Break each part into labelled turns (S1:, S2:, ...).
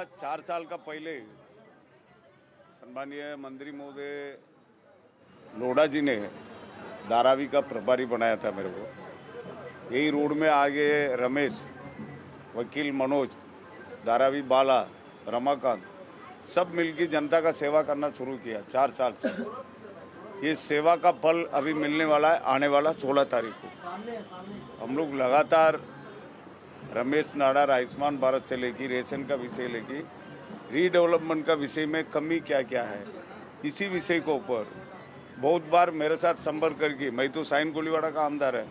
S1: 4 साल का पहले सम्मानीय मंत्री महोदय लोढ़ा जी ने धारावी का प्रभारी बनाया था मेरे को। यही रोड में आगे रमेश, वकील मनोज, धारावी बाला, रमाकांत सब मिलकर जनता का सेवा करना शुरू किया 4 साल से। ये सेवा का फल अभी मिलने वाला है आने वाला 16 तारीख को। हम लोग लगातार रमेश नाडार आयुष्मान भारत से लेकर रेशन का विषय लेकर रीडेवलपमेंट का विषय में कमी क्या क्या है, इसी विषय को ऊपर बहुत बार मेरे साथ संपर्क करके, मैं तो साइन कोलीवाड़ा का आमदार है,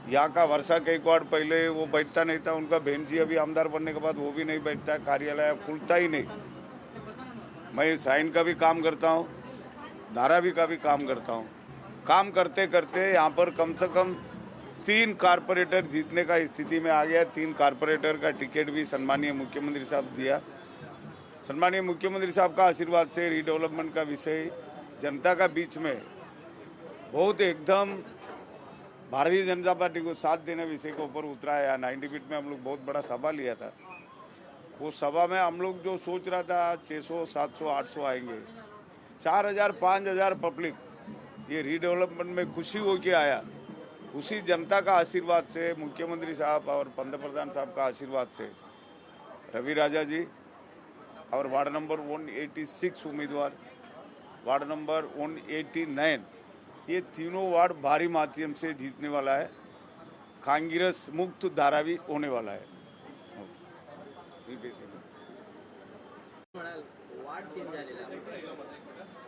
S1: यहाँ का वर्षा गायकवाड़ पहले वो बैठता नहीं था, उनका बहन जी अभी आमदार बनने के बाद वो भी नहीं बैठता है, कार्यालय खुलता ही नहीं। मैं साइन का भी काम करता हूँ, धारावी का भी काम करता हूँ। काम करते करते यहाँ पर कम से कम 3 कारपोरेटर जीतने का स्थिति में आ गया। 3 कारपोरेटर का टिकट भी सम्मानीय मुख्यमंत्री साहब दिया। सम्मानीय मुख्यमंत्री साहब का आशीर्वाद से रीडेवलपमेंट का विषय जनता का बीच में बहुत एकदम भारतीय जनता पार्टी को साथ देने विषय के ऊपर उतरा है। 90 फीट में हम लोग बहुत बड़ा सभा लिया था। वो सभा में हम लोग जो सोच रहा था 600, 700, 800 आएंगे, 4000, 5000 पब्लिक ये रीडेवलपमेंट में खुशी हो के आया। उसी जनता का आशीर्वाद से, मुख्यमंत्री साहब और पंतप्रधान साहब का आशीर्वाद से रवि राजा जी और वार्ड नंबर 186 उम्मीदवार, वार्ड नंबर 189, ये तीनों वार्ड भारी माध्यम से जीतने वाला है। कांग्रेस मुक्त धारावी होने वाला है।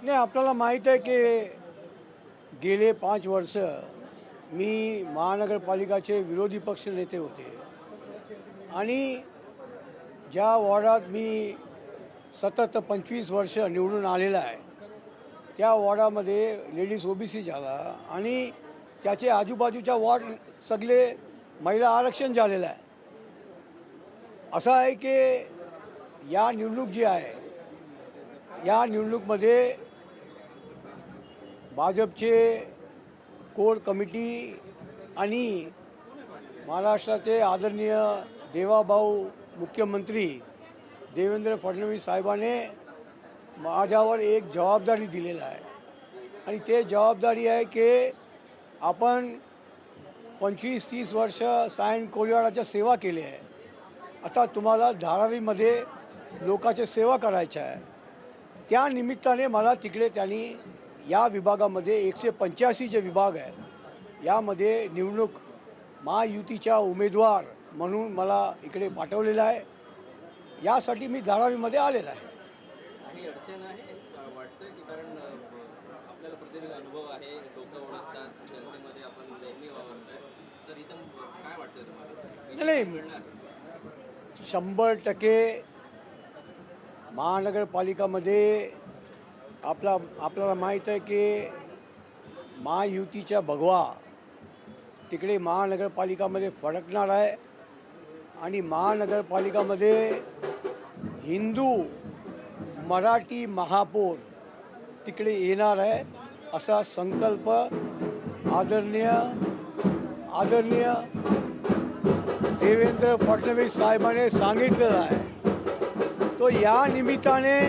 S2: नाही, आपल्याला माहीत आहे की गेले 5 वर्ष मी महानगरपालिकाचे विरोधी पक्ष नेते होते आणि ज्या वॉर्डात मी सतत 25 वर्ष निवडून आलेला आहे त्या वॉर्डामध्ये लेडीज ओबीसी झाला आणि त्याचे आजूबाजूच्या वॉर्ड सगळे महिला आरक्षण झालेलं आहे। असं आहे की या निवडणूक जी आहे या निवडणूकमध्ये भाजपचे कोर कमिटी आणि महाराष्ट्राचे आदरणीय देवाभाऊ मुख्यमंत्री देवेंद्र फडणवीस साहेबांनी माझ्यावर एक जबाबदारी दिलेला आहे आणि ते जबाबदारी आहे की आपण 25-30 वर्ष सायन कोलीवाडाची सेवा केली आहे। आता तुम्हाला धारावीमध्ये लोकांची सेवा करायची आहे। त्या निमित्ताने मला तिकडे त्यांनी या विभागामध्ये 185 जे विभाग आहे यामध्ये निवडणूक महायुतीच्या उमेदवार म्हणून मला इकडे पाठवलेला आहे। यासाठी मी धारावीमध्ये आलेला आहे।
S3: आणि अडचण आहे वाटतं की कारण आपल्याला प्रतिनिधी अनुभव आहे, लोक ओळखतात, जनतेमध्ये आपण नेहमी वावरतोय, तर इथं काय वाटतं तुम्हाला?
S2: नाही, 100% महानगरपालिकामध्ये आपल्याला माहीत आहे की महायुतीच्या भगवा तिकडे महानगरपालिकामध्ये फडकणार आहे आणि महानगरपालिकामध्ये हिंदू मराठी महापौर तिकडे येणार आहे असा संकल्प आदरणीय देवेंद्र फडणवीस साहेबांनी सांगितलेला आहे। तो या निमित्ताने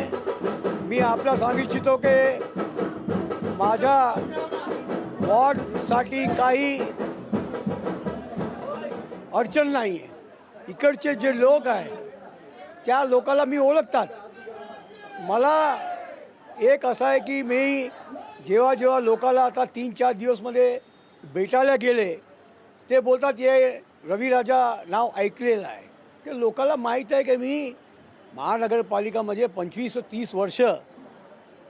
S2: मी आपल्याला सांगू इच्छितो की माझ्या वॉर्डसाठी काही अडचण नाही आहे। इकडचे जे लोक आहे त्या लोकाला मी ओळखतात। मला एक असं आहे की मी जेव्हा लोकाला आता 3-4 दिवसमध्ये भेटायला गेले ते बोलतात हे रवी राजा नाव ऐकलेलं आहे। ते लोकाला माहीत आहे की मी महानगरपालिकामध्ये 25-30 वर्ष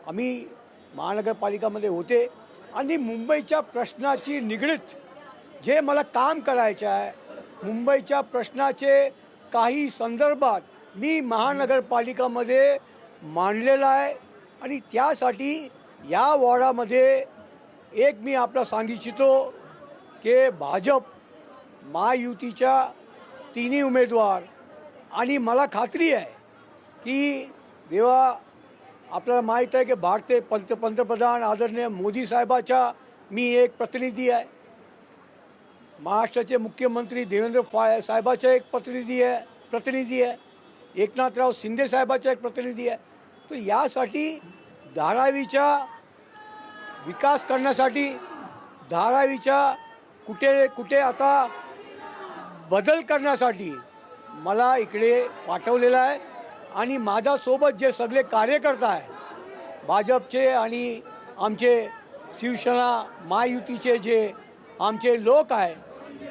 S2: आम्ही महानगरपालिकामध्ये होते आणि मुंबईच्या प्रश्नाची निगडीत जे मला काम करायचे आहे, मुंबईच्या प्रश्नाचे काही संदर्भात मी महानगरपालिकामध्ये मांडलेला आहे आणि त्यासाठी या वॉर्डामध्ये एक मी आपला सांगू इच्छितो की भाजप महायुतीच्या 3 उमेदवार आणि मला खात्री आहे की जेव्हा आपल्याला माहीत आहे की भारतीय पंतप्रधान आदरणीय मोदी साहेबाचा मी एक प्रतिनिधी आहे, महाराष्ट्राचे मुख्यमंत्री देवेंद्र साहेबाचा एक प्रतिनिधी आहे एकनाथराव शिंदे साहेबाचा एक प्रतिनिधी आहे. तर यासाठी धारावीचा विकास करण्यासाठी, धारावीच्या कुठे कुठे आता बदल करण्यासाठी मला इकडे पाठवलेलं आहे. आणि माझ्यासोबत जे सगळे कार्यकर्ता आहे भाजपचे आणि आमचे शिवसेना महायुतीचे जे आमचे लोक आहे,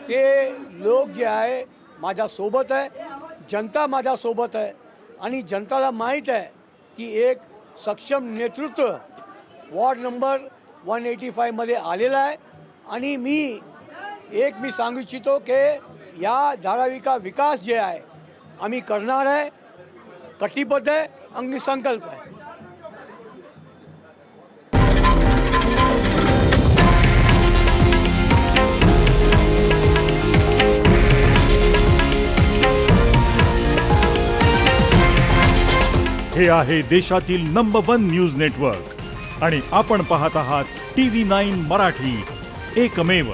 S2: ते लोक जे आहे माझ्यासोबत आहे. जनता माझ्यासोबत आहे आणि जनताला माहीत आहे की एक सक्षम नेतृत्व वॉर्ड नंबर 185मध्ये आलेला आहे. आणि मी सांगू इच्छितो की या धारावी का विकास जे आहे आम्ही करणार आहे, कटिबद्ध आहे आणि संकल्प आहे.
S4: हे आहे देशातील नंबर 1 न्यूज नेटवर्क आणि आपण पाहत आहात TV9 मराठी, एकमेव.